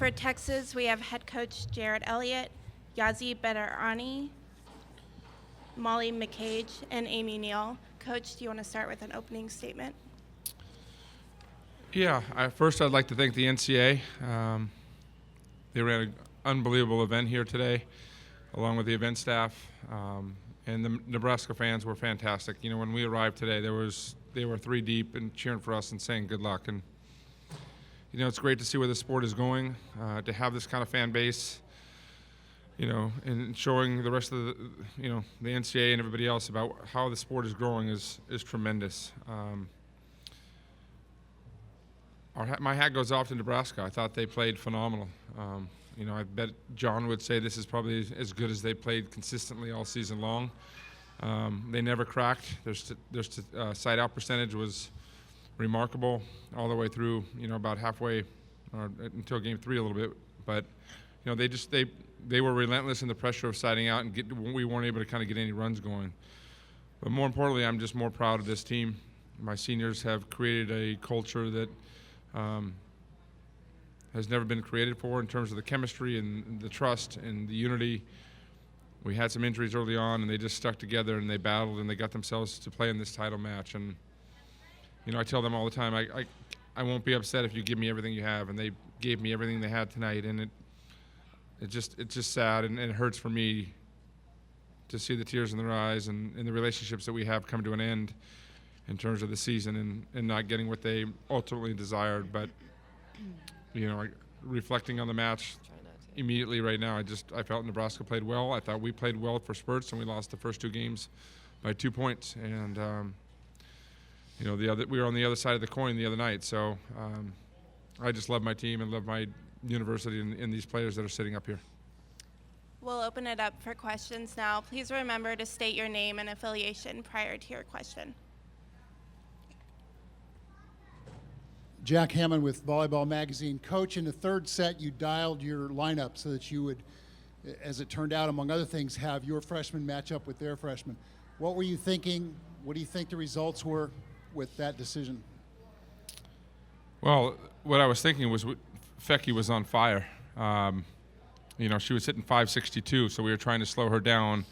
For Texas, we have head coach Jared Elliott, Yazi Bedarani, Molly McCage, and Amy Neal. Coach, do you want to start with an opening statement? Yeah, first I'd like to thank the NCAA. They ran an unbelievable event here today, along with the event staff, and the Nebraska fans were fantastic. You know, when we arrived today, they were 3 deep and cheering for us and saying good luck. And you know, it's great to see where the sport is going, to have this kind of fan base. You know, and showing the rest of the NCAA and everybody else about how the sport is growing is tremendous. My hat goes off to Nebraska. I thought they played phenomenal. You know, I bet John would say this is probably as good as they played consistently all season long. They never cracked. Their side-out percentage was remarkable all the way through. You know, about halfway or until game 3 a little bit. But you know, they were relentless in the pressure of siding out, and we weren't able to kind of get any runs going. But more importantly, I'm just more proud of this team. My seniors have created a culture that has never been created for in terms of the chemistry and the trust and the unity. We had some injuries early on, and they just stuck together and they battled and they got themselves to play in this title match. And you know, I tell them all the time, I won't be upset if you give me everything you have, and they gave me everything they had tonight. And it's just sad, and it hurts for me to see the tears in their eyes and the relationships that we have come to an end in terms of the season and not getting what they ultimately desired. But you know, reflecting on the match immediately right now, I felt Nebraska played well. I thought we played well for spurts, and we lost the first 2 games by 2 points. And you know, we were on the other side of the coin the other night. So I just love my team and love my university and these players that are sitting up here. We'll open it up for questions now. Please remember to state your name and affiliation prior to your question. Jack Hammond with Volleyball Magazine. Coach, in the 3rd set, you dialed your lineup so that you would, as it turned out, among other things, have your freshmen match up with their freshmen. What were you thinking? What do you think the results were with that decision? Well, what I was thinking was Fecky was on fire. You know, she was hitting 562, so we were trying to slow her down.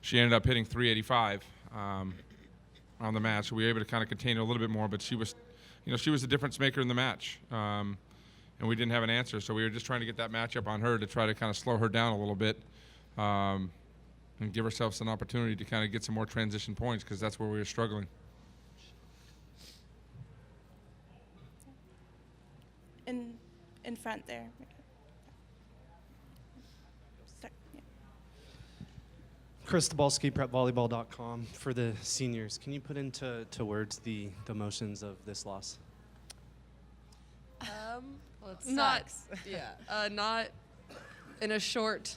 She ended up hitting 385 on the match, so we were able to kind of contain her a little bit more, but she was the difference maker in the match. And we didn't have an answer, so we were just trying to get that matchup on her to try to kind of slow her down a little bit and give ourselves an opportunity to kind of get some more transition points, because that's where we were struggling. In front there. Chris Tobolski, prepvolleyball.com. For the seniors, can you put into words the emotions of this loss? Well, it sucks. Not in a short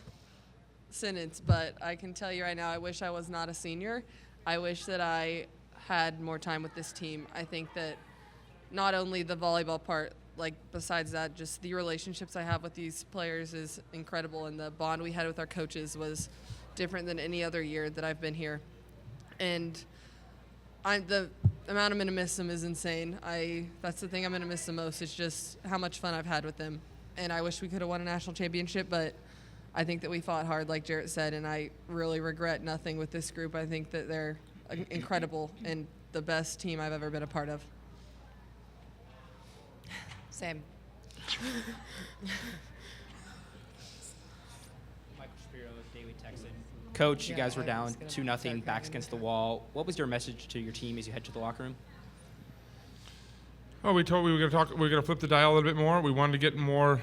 sentence, but I can tell you right now, I wish I was not a senior. I wish that I had more time with this team. I think that not only the volleyball part, like besides that, just the relationships I have with these players is incredible, and the bond we had with our coaches was different than any other year that I've been here. And the amount I'm going to miss them is insane. That's the thing I'm going to miss the most. It's just how much fun I've had with them. And I wish we could have won a national championship, but I think that we fought hard, like Jarrett said, and I really regret nothing with this group. I think that they're incredible and the best team I've ever been a part of. Same. Michael Shapiro with Daily Texan. Coach, you guys were down 2-0, backs against the wall. What was your message to your team as you head to the locker room? Well, we were going to flip the dial a little bit more. We wanted to get more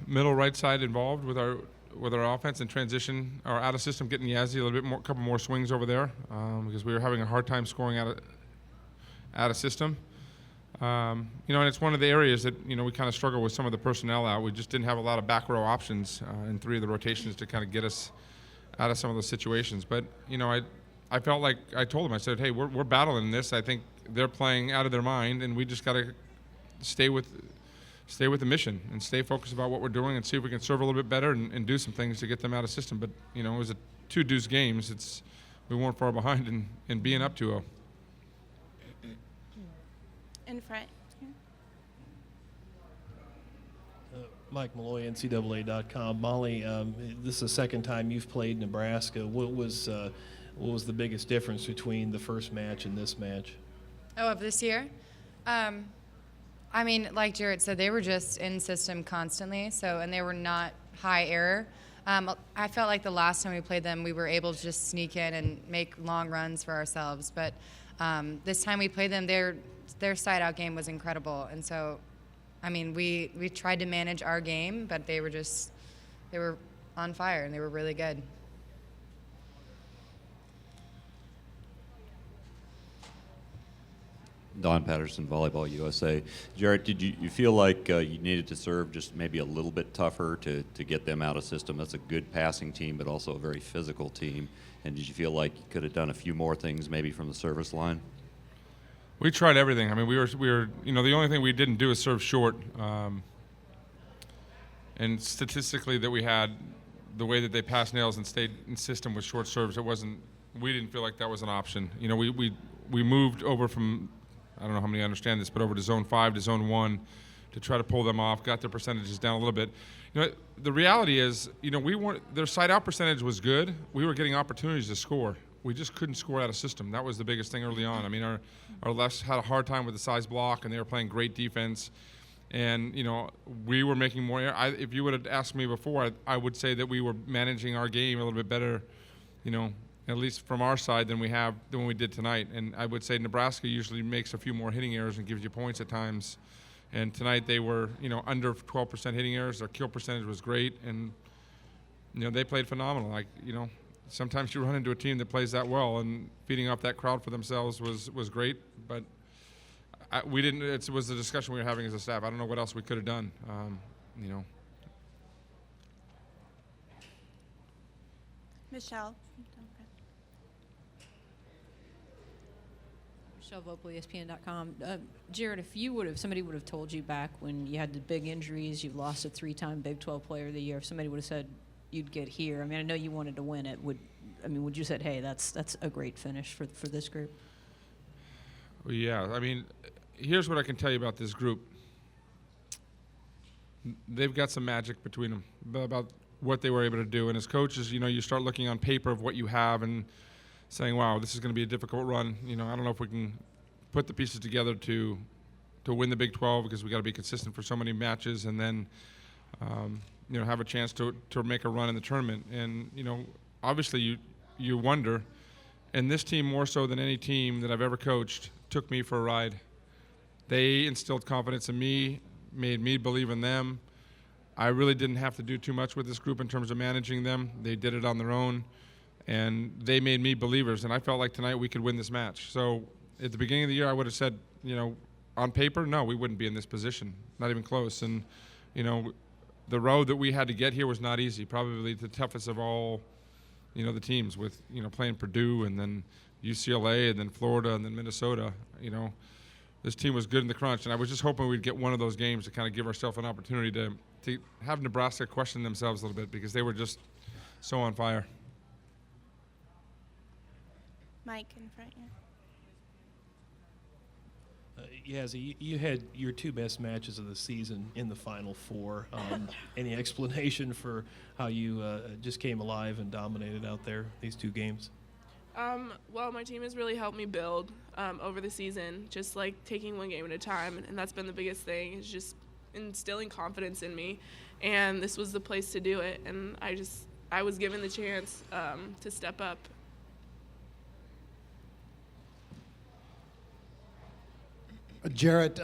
middle right side involved with our offense and transition, our out of system, getting Yazzie a little bit more, couple more swings over there, because we were having a hard time scoring out of system. And it's one of the areas that, we kind of struggle with some of the personnel out. We just didn't have a lot of back row options in 3 of the rotations to kind of get us out of some of those situations. But, I felt like I told them, I said, hey, we're battling this. I think they're playing out of their mind, and we just got to stay with the mission and stay focused about what we're doing and see if we can serve a little bit better and do some things to get them out of system. But, it was a 2 deuce games. We weren't far behind in being up 2-0. In front. Mike Malloy, NCAA.com. Molly, this is the second time you've played Nebraska. What was the biggest difference between the first match and this match? Oh, of this year? I mean, like Jarrett said, they were just in system constantly, and they were not high error. I felt like the last time we played them, we were able to just sneak in and make long runs for ourselves. But this time we played them, their side-out game was incredible. And so, I mean, we tried to manage our game, but they were on fire, and they were really good. Don Patterson, Volleyball USA. Jarrett, did you feel like you needed to serve just maybe a little bit tougher to get them out of system? That's a good passing team, but also a very physical team. And did you feel like you could have done a few more things maybe from the service line? We tried everything. I mean, we were the only thing we didn't do is serve short. And statistically that we had, the way that they passed nails and stayed in system with short serves, we didn't feel like that was an option. We moved over from, I don't know how many understand this, but over to zone 5 to zone 1 to try to pull them off, got their percentages down a little bit. The reality is, their side out percentage was good. We were getting opportunities to score. We just couldn't score out of system. That was the biggest thing early on. I mean, our lefts had a hard time with the size block, and they were playing great defense. And, we were making more. If you would have asked me before, I would say that we were managing our game a little bit better, at least from our side than we did tonight. And I would say Nebraska usually makes a few more hitting errors and gives you points at times. And tonight they were, under 12% hitting errors. Their kill percentage was great, and they played phenomenal. Sometimes you run into a team that plays that well, and feeding off that crowd for themselves was great. But we didn't. It was the discussion we were having as a staff. I don't know what else we could have done. Michelle. Michelle Vopel, ESPN.com. Jared, if somebody would have told you back when you had the big injuries, you lost a 3-time Big 12 Player of the Year, if somebody would have said you'd get here, I mean, I know you wanted to win it. Would you said, hey, that's a great finish for this group? Well, yeah, I mean, here's what I can tell you about this group. They've got some magic between them about what they were able to do. And as coaches, you start looking on paper of what you have and saying, wow, this is going to be a difficult run. I don't know if we can put the pieces together to win the Big 12 because we got to be consistent for so many matches, and then have a chance to make a run in the tournament. And obviously you wonder, and this team more so than any team that I've ever coached took me for a ride. They instilled confidence in me, made me believe in them. I really didn't have to do too much with this group in terms of managing them. They did it on their own. And they made me believers, and I felt like tonight we could win this match. So at the beginning of the year, I would have said, on paper, no, we wouldn't be in this position, not even close. And, the road that we had to get here was not easy, probably the toughest of all, the teams with, playing Purdue and then UCLA and then Florida and then Minnesota. This team was good in the crunch, and I was just hoping we'd get one of those games to kind of give ourselves an opportunity to have Nebraska question themselves a little bit because they were just so on fire. Mike in front, yeah. You had your 2 best matches of the season in the Final Four. Any explanation for how you just came alive and dominated out there these 2 games? Well, my team has really helped me build over the season, just like taking one game at a time, and that's been the biggest thing, is just instilling confidence in me, and this was the place to do it, and I was given the chance to step up. Jarrett,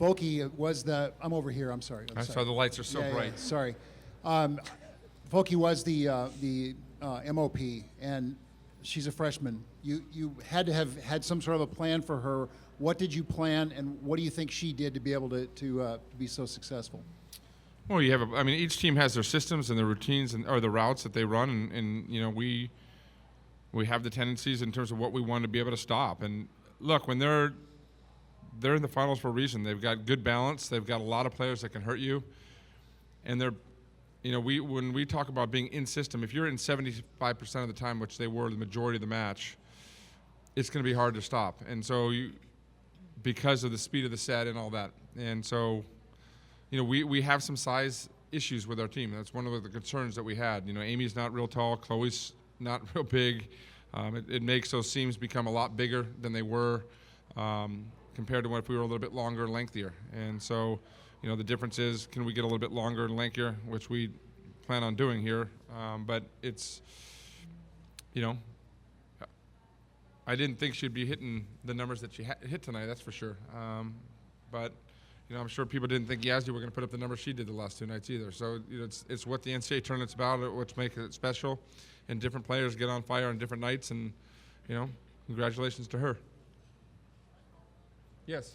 Volke was I'm over here, I'm sorry. I saw the lights are so bright. Yeah, sorry. Volke was the MOP, and she's a freshman. You had to have had some sort of a plan for her. What did you plan, and what do you think she did to be able to be so successful? Well, each team has their systems and their routines or the routes that they run, and we have the tendencies in terms of what we want to be able to stop. And look, when they're in the finals for a reason. They've got good balance. They've got a lot of players that can hurt you, and they're, when we talk about being in system, if you're in 75% of the time, which they were the majority of the match, it's going to be hard to stop. And so because of the speed of the set and all that, and so we have some size issues with our team. That's one of the concerns that we had. Amy's not real tall, Chloe's not real big. It makes those seams become a lot bigger than they were compared to if we were a little bit longer and lengthier. And so, the difference is, can we get a little bit longer and lankier, which we plan on doing here. But it's, I didn't think she'd be hitting the numbers that she hit tonight, that's for sure. But I'm sure people didn't think Yazzie were going to put up the numbers she did the last 2 nights either. So it's what the NCAA tournament's about, which makes it special, and different players get on fire on different nights, and congratulations to her. Yes.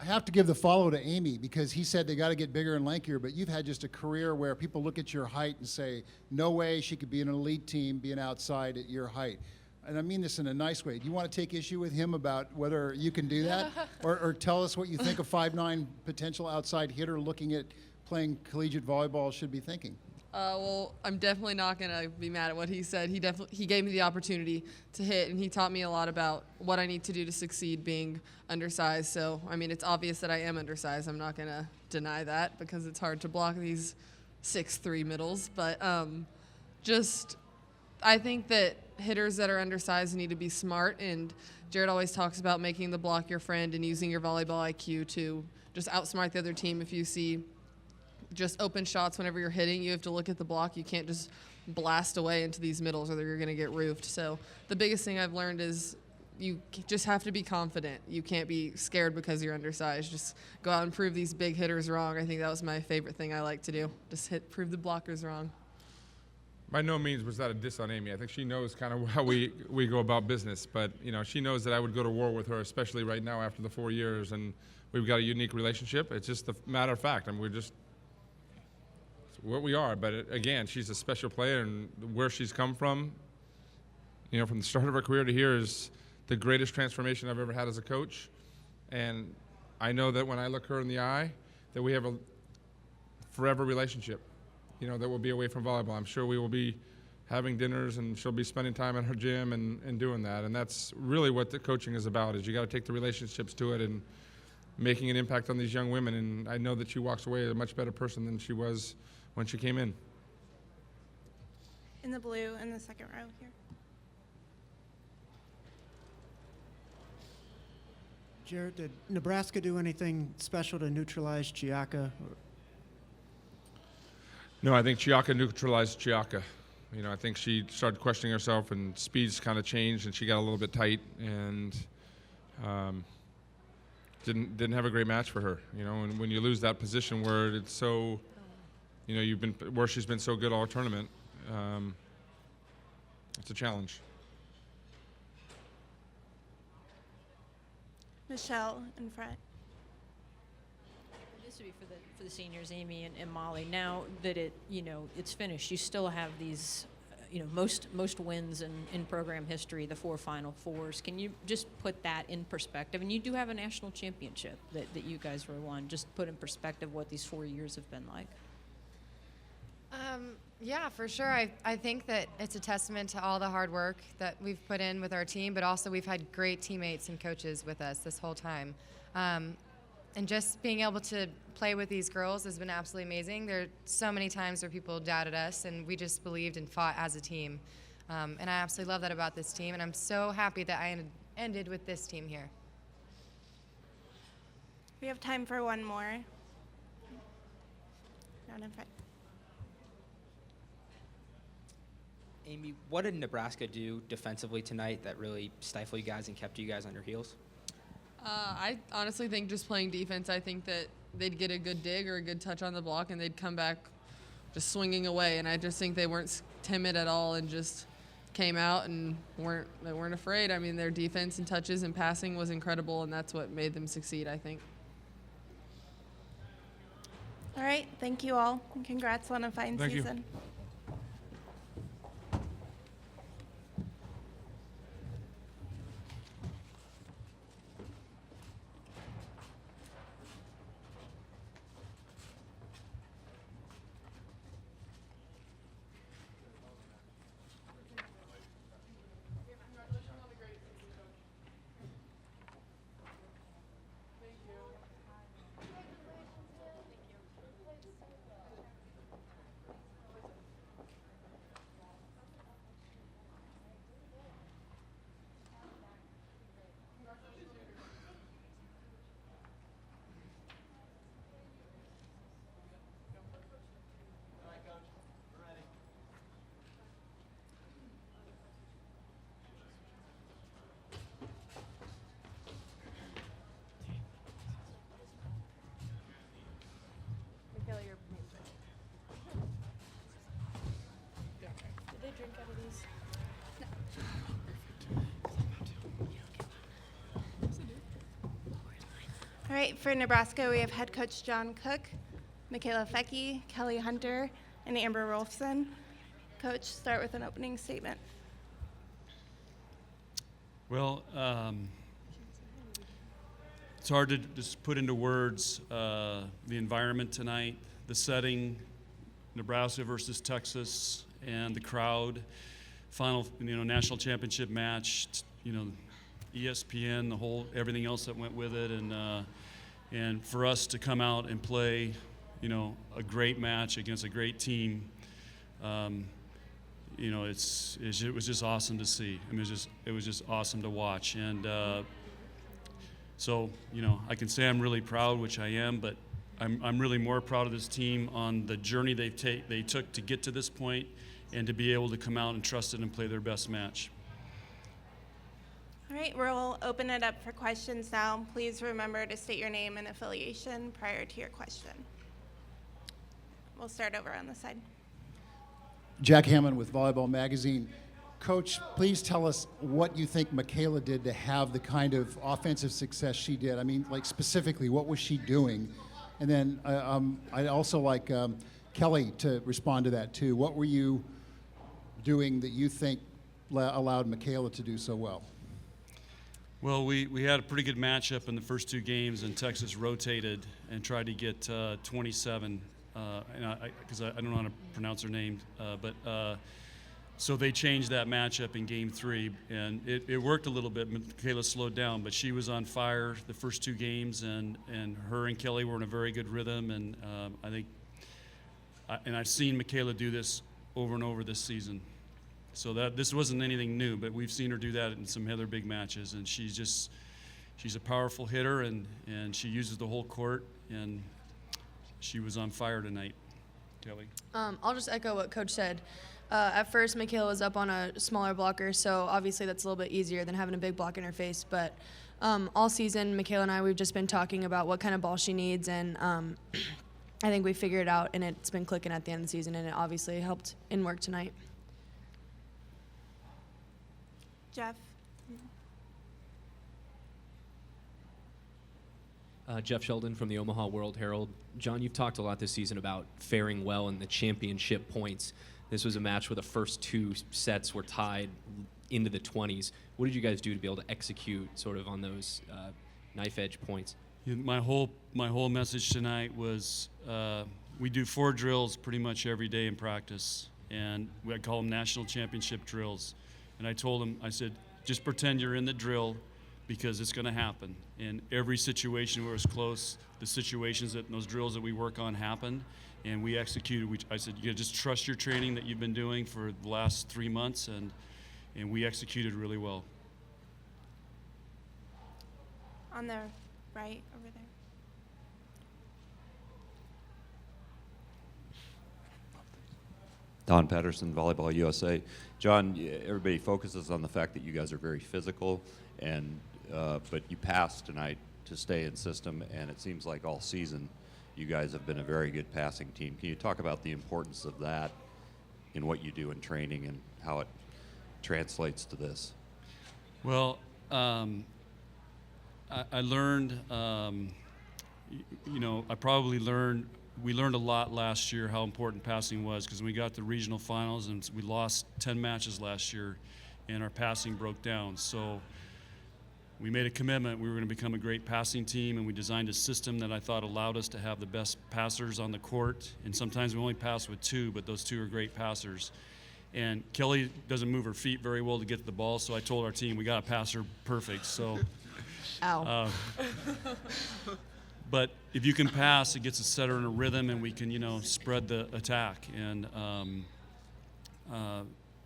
I have to give the follow to Amy, because he said they got to get bigger and lankier, but you've had just a career where people look at your height and say, no way she could be in an elite team being outside at your height. And I mean this in a nice way. Do you want to take issue with him about whether you can do that? or tell us what you think a 5'9" potential outside hitter looking at playing collegiate volleyball should be thinking? Well, I'm definitely not going to be mad at what he said. He gave me the opportunity to hit, and he taught me a lot about what I need to do to succeed being undersized. So, it's obvious that I am undersized. I'm not going to deny that, because it's hard to block these 6'3" middles. But I think that hitters that are undersized need to be smart, and Jared always talks about making the block your friend and using your volleyball IQ to just outsmart the other team. If you see just open shots whenever you're hitting, you have to look at the block. You can't just blast away into these middles, or you're going to get roofed. So the biggest thing I've learned is you just have to be confident. You can't be scared because you're undersized. Just go out and prove these big hitters wrong. I think that was my favorite thing I like to do. Just prove the blockers wrong. By no means was that a diss on Amy. I think she knows kind of how we go about business. But, she knows that I would go to war with her, especially right now after the 4 years. And we've got a unique relationship. It's just a matter of fact. We're just what we are. But, again, she's a special player. And where she's come from, from the start of her career to here is the greatest transformation I've ever had as a coach. And I know that when I look her in the eye, that we have a forever relationship. That will be away from volleyball. I'm sure we will be having dinners, and she'll be spending time in her gym and doing that. And that's really what the coaching is about, is you got to take the relationships to it and making an impact on these young women. And I know that she walks away a much better person than she was when she came in. In the blue, in the second row here. Jared, did Nebraska do anything special to neutralize Chiaka? No, I think Chiaka neutralized Chiaka. I think she started questioning herself, and speeds kind of changed, and she got a little bit tight, and didn't have a great match for her. And when you lose that position where it's so, where she's been so good all tournament, it's a challenge. Michelle in front. This would be for the seniors, Amy and Molly. Now that it's finished, you still have these, most wins in program history, the 4 Final Fours. Can you just put that in perspective? And you do have a national championship that you guys were won. Just put in perspective what these 4 years have been like. Yeah, for sure. I think that it's a testament to all the hard work that we've put in with our team, but also we've had great teammates and coaches with us this whole time. And just being able to play with these girls has been absolutely amazing. There are so many times where people doubted us, and we just believed and fought as a team. And I absolutely love that about this team, and I'm so happy that I ended with this team here. We have time for one more. Down in front. Amy, what did Nebraska do defensively tonight that really stifled you guys and kept you guys on your heels? I honestly think just playing defense, I think that they'd get a good dig or a good touch on the block, and they'd come back just swinging away. And I just think they weren't timid at all and just came out and weren't afraid. Their defense and touches and passing was incredible, and that's what made them succeed, I think. All right. Thank you all. And congrats on a fine season. You. All right, for Nebraska, we have head coach John Cook, Michaela Fecky, Kelly Hunter, and Amber Rolfson. Coach, start with an opening statement. Well, it's hard to just put into words the environment tonight, the setting, Nebraska versus Texas, and the crowd. Final, national championship match. ESPN, the whole everything else that went with it, and for us to come out and play, a great match against a great team. It was just awesome to see. I mean, it was just awesome to watch, and so I can say I'm really proud, which I am, but I'm really more proud of this team on the journey they took to get to this point, and to be able to come out and trust it and play their best match. All right, we'll open it up for questions now. Please remember to state your name and affiliation prior to your question. We'll start over on the side. Jack Hammond with Volleyball Magazine. Coach, please tell us what you think Michaela did to have the kind of offensive success she did. I mean, like specifically, what was she doing? And then I'd also like Kelly to respond to that too. What were you doing that you think allowed Michaela to do so well? Well, we had a pretty good matchup in the first two games, and Texas rotated and tried to get 27, because I don't know how to pronounce her name, so they changed that matchup in game 3, and it worked a little bit. Michaela slowed down, but she was on fire the first two games, and her and Kelly were in a very good rhythm, and I've seen Michaela do this over and over this season. So this wasn't anything new, but we've seen her do that in some other big matches, and she's a powerful hitter, and she uses the whole court, and she was on fire tonight. Kelly? I'll just echo what Coach said. At first, Michaela was up on a smaller blocker, so obviously that's a little bit easier than having a big block in her face. But all season, Michaela and I, we've just been talking about what kind of ball she needs, and I think we figured it out, and it's been clicking at the end of the season, and it obviously helped in work tonight. Jeff? Jeff Sheldon from the Omaha World Herald. John, you've talked a lot this season about faring well in the championship points. This was a match where the first two sets were tied into the 20s. What did you guys do to be able to execute sort of on those knife edge points? My whole message tonight was we do 4 drills pretty much every day in practice, and I call them national championship drills. And I told them, I said, just pretend you're in the drill, because it's going to happen. In every situation where it's close, the situations that those drills that we work on happened, and we executed. I said, you just trust your training that you've been doing for the last 3 months, and we executed really well. On the right, over there. Don Patterson, Volleyball USA. John, everybody focuses on the fact that you guys are very physical, and but you passed tonight to stay in system, and it seems like all season you guys have been a very good passing team. Can you talk about the importance of that in what you do in training and how it translates to this? Well, I learned, we learned a lot last year how important passing was, because we got the regional finals and we lost 10 matches last year, and our passing broke down. So we made a commitment. We were going to become a great passing team, and we designed a system that I thought allowed us to have the best passers on the court. And sometimes we only pass with 2, but those 2 are great passers. And Kelly doesn't move her feet very well to get to the ball, so I told our team we got to pass her perfect. So, but if you can pass, it gets a setter in a rhythm, and we can, spread the attack.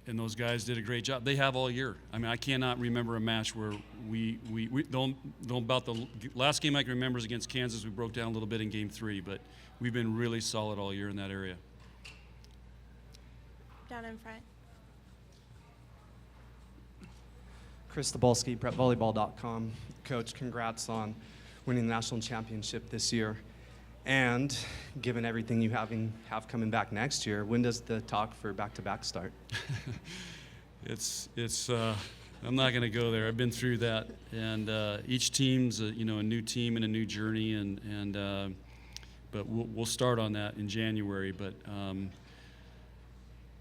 And those guys did a great job. They have all year. I mean, I cannot remember a match where we don't about the last game I can remember is against Kansas. We broke down a little bit in game 3, but we've been really solid all year in that area. Down in front. Chris Tobolski, PrepVolleyball.com. Coach, congrats on winning the national championship this year. And given everything you have coming back next year, when does the talk for back-to-back start? it's I'm not going to go there. I've been through that, and each team's a new team and a new journey, but we'll start on that in January. But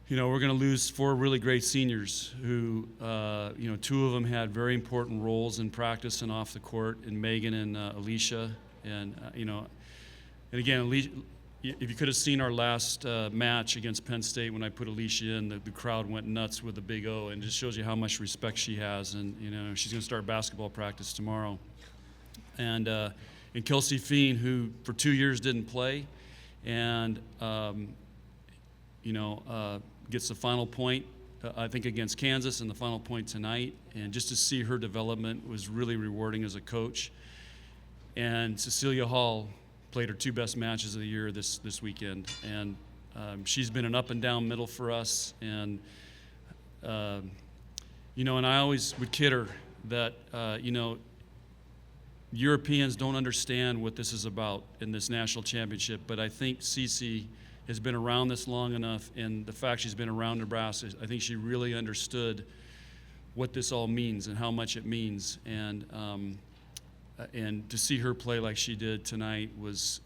we're going to lose 4 really great seniors who 2 of them had very important roles in practice and off the court, in Megan and Alicia, and again, Alicia, if you could have seen our last match against Penn State when I put Alicia in, the crowd went nuts with the big O, and it just shows you how much respect she has. And she's going to start basketball practice tomorrow. And Kelsey Feen, who for 2 years didn't play, and gets the final point I think against Kansas and the final point tonight. And just to see her development was really rewarding as a coach. And Cecilia Hall played her 2 best matches of the year this weekend, and she's been an up and down middle for us. And and I always would kid her that Europeans don't understand what this is about in this national championship, but I think Cece has been around this long enough, and the fact she's been around Nebraska, I think she really understood what this all means and how much it means. And to see her play like she did tonight was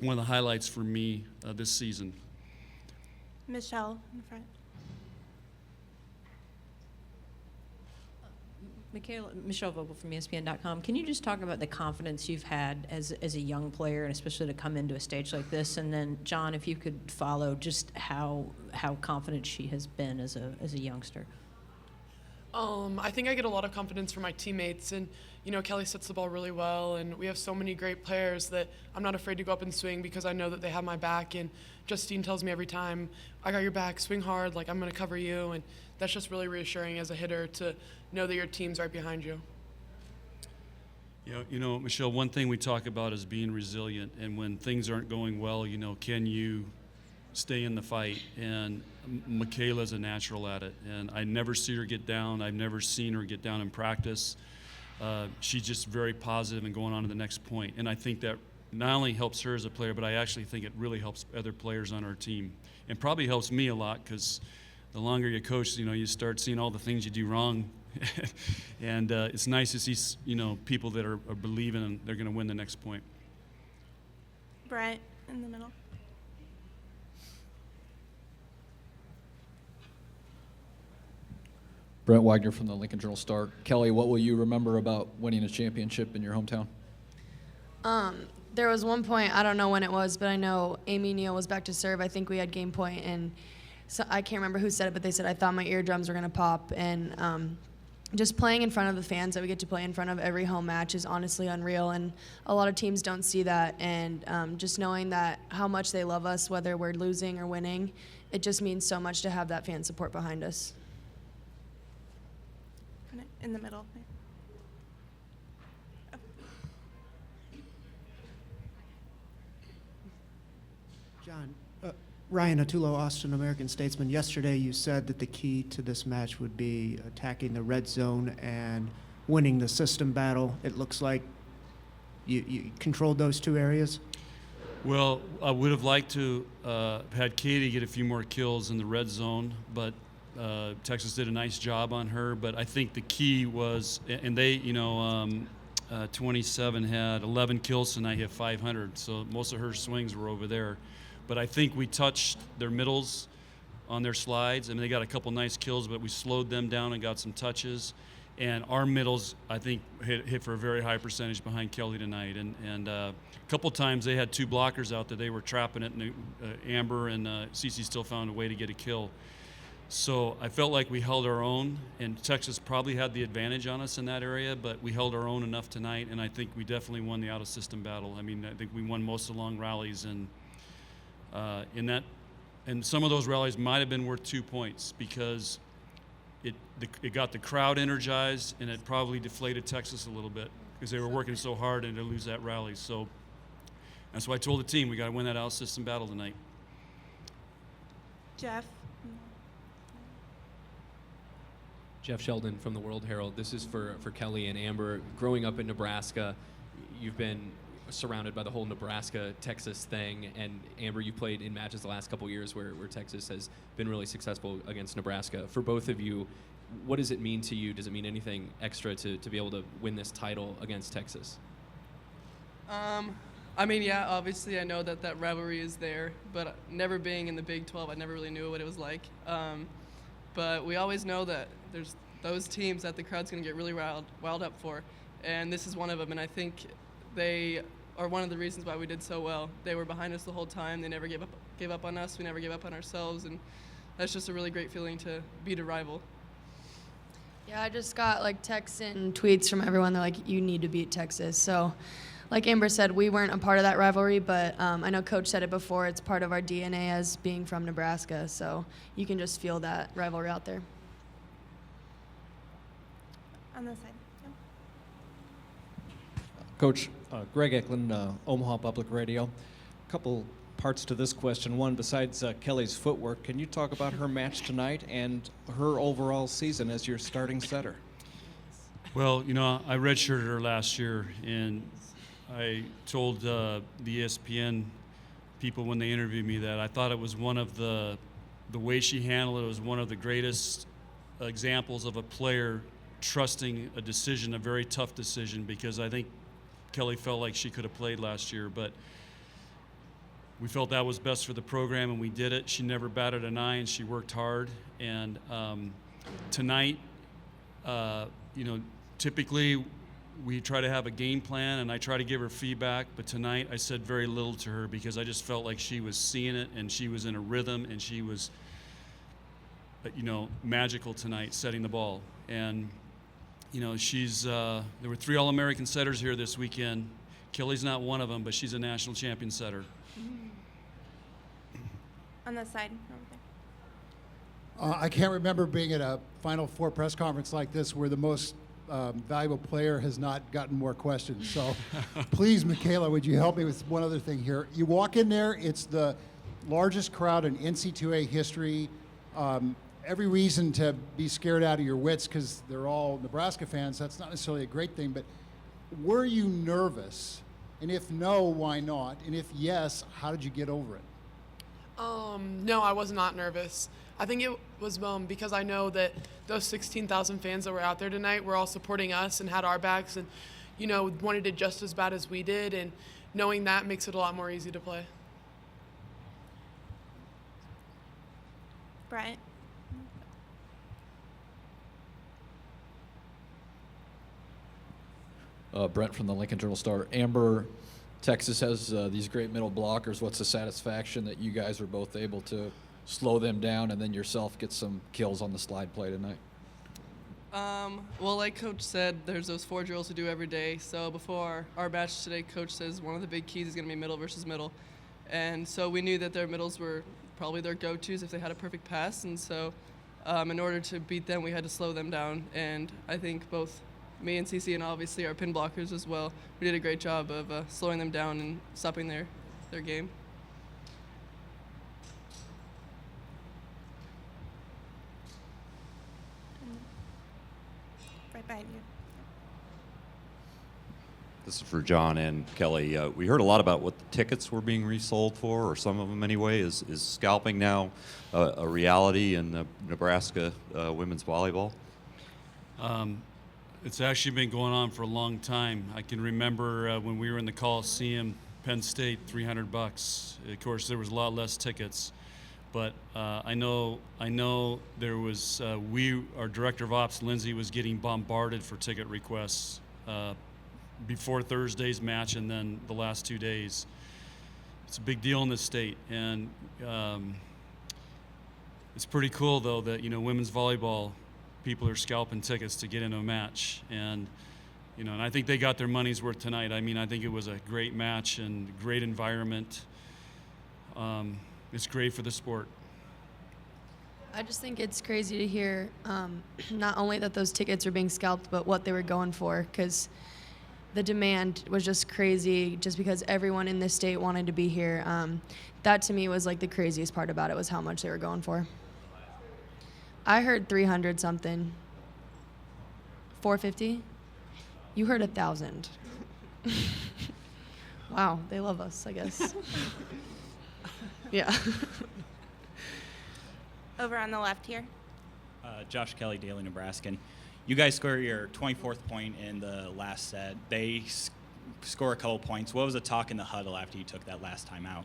one of the highlights for me this season. Michelle in front. Michelle Vogel from ESPN.com. Can you just talk about the confidence you've had as a young player, and especially to come into a stage like this? And then, John, if you could follow just how confident she has been as a youngster. I think I get a lot of confidence from my teammates, and Kelly sets the ball really well, and we have so many great players that I'm not afraid to go up and swing because I know that they have my back. And Justine tells me every time, I got your back, swing hard, like I'm going to cover you, and that's just really reassuring as a hitter to know that your team's right behind you. Michelle, one thing we talk about is being resilient, and when things aren't going well, can you stay in the fight? And Michaela's a natural at it, and I never see her get down. I've never seen her get down in practice. She's just very positive and going on to the next point. And I think that not only helps her as a player, but I actually think it really helps other players on our team, and probably helps me a lot, because the longer you coach, you start seeing all the things you do wrong. And it's nice to see, people that are believing and they're going to win the next point. Brett in the middle. Brent Wagner from the Lincoln Journal-Star. Kelly, what will you remember about winning a championship in your hometown? There was one point, I don't know when it was, but I know Amy Neal was back to serve. I think we had game point, and so I can't remember who said it, but they said, I thought my eardrums were going to pop. And just playing in front of the fans that we get to play in front of every home match is honestly unreal, and a lot of teams don't see that. And just knowing that how much they love us, whether we're losing or winning, it just means so much to have that fan support behind us. In the middle. John, Ryan Atulo, Austin American-Statesman. Yesterday you said that the key to this match would be attacking the red zone and winning the system battle. It looks like you controlled those 2 areas. Well, I would have liked to had Katie get a few more kills in the red zone, but Texas did a nice job on her. But I think the key was, and they, 27 had 11 kills tonight, hit 500. So most of her swings were over there. But I think we touched their middles on their slides. I mean, they got a couple nice kills, but we slowed them down and got some touches. And our middles, I think, hit for a very high percentage behind Kelly tonight. And a couple times they had 2 blockers out there. They were trapping it, and Amber and Cece still found a way to get a kill. So I felt like we held our own, and Texas probably had the advantage on us in that area, but we held our own enough tonight, and I think we definitely won the out-of-system battle. I mean, I think we won most of the long rallies, and and some of those rallies might have been worth 2 points because it got the crowd energized, and it probably deflated Texas a little bit because they were working so hard and to lose that rally. So that's why I told the team we got to win that out-of-system battle tonight. Jeff. Jeff Sheldon from the World Herald. This is for Kelly and Amber. Growing up in Nebraska, you've been surrounded by the whole Nebraska-Texas thing. And Amber, you played in matches the last couple of years where Texas has been really successful against Nebraska. For both of you, what does it mean to you? Does it mean anything extra to be able to win this title against Texas? I mean, yeah, obviously I know that rivalry is there, but never being in the Big 12, I never really knew what it was like. But we always know that there's those teams that the crowd's going to get really riled up for, and this is one of them. And I think they are one of the reasons why we did so well. They were behind us the whole time. They never gave up on us. We never gave up on ourselves, and that's just a really great feeling to beat a rival. Yeah, I just got like texts and tweets from everyone. They're like, you need to beat Texas. So like Amber said, we weren't a part of that rivalry, but I know Coach said it before, it's part of our DNA as being from Nebraska, so you can just feel that rivalry out there. On this side. Yep. Coach, Greg Eklund, Omaha Public Radio. A couple parts to this question. One, besides Kelly's footwork, can you talk about her match tonight and her overall season as your starting setter? Well, I redshirted her last year, and I told the ESPN people when they interviewed me that I thought it was one of the way she handled it was one of the greatest examples of a player trusting a decision, a very tough decision, because I think Kelly felt like she could have played last year, but we felt that was best for the program, and we did it. She never batted an eye, and she worked hard. And tonight, typically we try to have a game plan, and I try to give her feedback, but tonight I said very little to her because I just felt like she was seeing it, and she was in a rhythm, and she was, magical tonight setting the ball. And, there were 3 All-American setters here this weekend. Kelly's not one of them, but she's a national champion setter. On this side, over there. I can't remember being at a Final Four press conference like this where the most valuable player has not gotten more questions. So please, Michaela, would you help me with one other thing here? You walk in there, it's the largest crowd in NC2A history. Every reason to be scared out of your wits because they're all Nebraska fans. That's not necessarily a great thing, but were you nervous? And if no, why not? And if yes, how did you get over it? No, I was not nervous. I think it was because I know that those 16,000 fans that were out there tonight were all supporting us and had our backs and, wanted it just as bad as we did. And knowing that makes it a lot more easy to play. Bryant. Brent from the Lincoln Journal-Star. Amber, Texas has these great middle blockers. What's the satisfaction that you guys are both able to slow them down and then yourself get some kills on the slide play tonight? Well, like Coach said, there's those 4 drills we do every day. So before our match today, Coach says one of the big keys is going to be middle versus middle. And so we knew that their middles were probably their go-tos if they had a perfect pass. And so in order to beat them, we had to slow them down. And I think both me and Cece and obviously our pin blockers as well, we did a great job of slowing them down and stopping their game. Right behind you. This is for John and Kelly. We heard a lot about what the tickets were being resold for, or some of them anyway. Is scalping now a reality in Nebraska women's volleyball? It's actually been going on for a long time. I can remember when we were in the Coliseum, Penn State, $300. Of course, there was a lot less tickets, but I know there was. Our director of ops, Lindsay, was getting bombarded for ticket requests before Thursday's match and then the last 2 days. It's a big deal in this state, and it's pretty cool though that women's volleyball people are scalping tickets to get into a match, and and I think they got their money's worth tonight. I mean, I think it was a great match and great environment. It's great for the sport. I just think it's crazy to hear not only that those tickets are being scalped, but what they were going for, because the demand was just crazy just because everyone in this state wanted to be here. That to me was like the craziest part about it, was how much they were going for. I heard 300 something. 450? You heard 1,000. Wow, they love us, I guess. Yeah. Over on the left here. Josh Kelly, Daily Nebraskan. You guys score your 24th point in the last set. They score a couple points. What was the talk in the huddle after you took that last time out?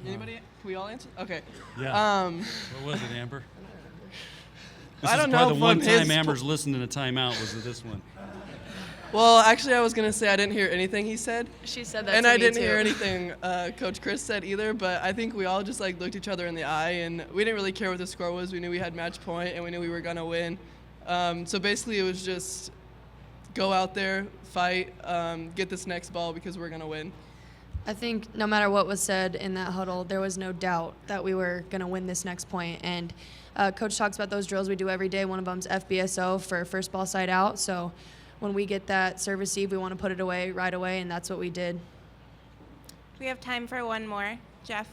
Anybody? Can we all answer? Okay. Yeah. What was it, Amber? This I don't is know probably the one from his time Amber's listened to the timeout was this one. Well, actually, I was gonna say I didn't hear anything he said. She said that and to I me didn't too. hear anything Coach Chris said either. But I think we all just like looked each other in the eye, and we didn't really care what the score was. We knew we had match point, and we knew we were gonna win. So basically, it was just go out there, fight, get this next ball because we're gonna win. I think no matter what was said in that huddle, there was no doubt that we were going to win this next point. And Coach talks about those drills we do every day. One of them's FBSO for first ball side out. So when we get that serve receive, we want to put it away right away, and that's what we did. We have time for one more. Jeff.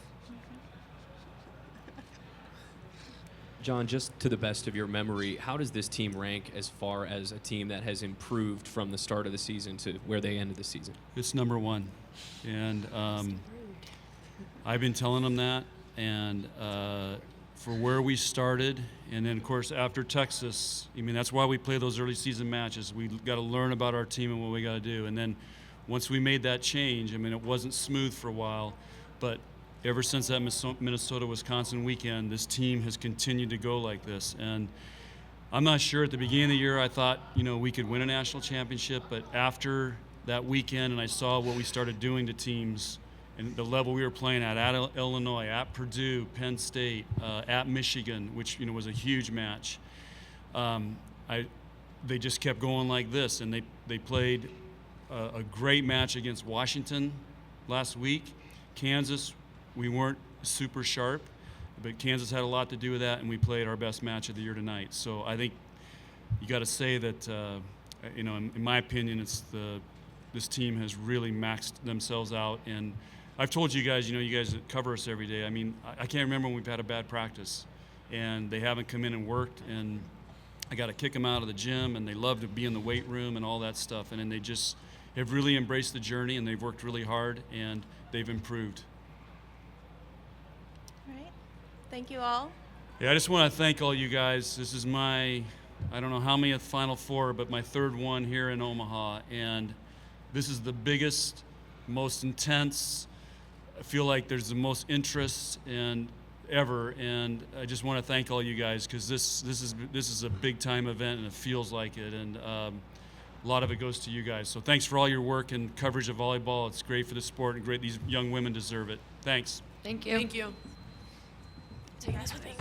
John, just to the best of your memory, how does this team rank as far as a team that has improved from the start of the season to where they ended the season? It's number one. And I've been telling them that. And for where we started, and then, of course, after Texas, I mean, that's why we play those early season matches. We got to learn about our team and what we got to do. And then once we made that change, I mean, it wasn't smooth for a while, but ever since that Minnesota-Wisconsin weekend, this team has continued to go like this. And I'm not sure at the beginning of the year I thought, we could win a national championship, but after that weekend and I saw what we started doing to teams and the level we were playing at Illinois, at Purdue, Penn State, at Michigan, which was a huge match. They just kept going like this, and they played a great match against Washington last week. Kansas, we weren't super sharp, but Kansas had a lot to do with that, and we played our best match of the year tonight. So I think you got to say that, in my opinion, this team has really maxed themselves out. And I've told you guys, you guys that cover us every day, I mean, I can't remember when we've had a bad practice, and they haven't come in and worked, and I got to kick them out of the gym, and they love to be in the weight room and all that stuff. And then they just have really embraced the journey, and they've worked really hard, and they've improved. All right. Thank you all. Yeah, I just want to thank all you guys. This is my, I don't know how many Final Four, but my third one here in Omaha. And this is the biggest, most intense. I feel like there's the most interest ever. And I just want to thank all you guys because this is a big time event and it feels like it. And a lot of it goes to you guys. So thanks for all your work and coverage of volleyball. It's great for the sport and great. These young women deserve it. Thanks. Thank you. Thank you. Take this with me.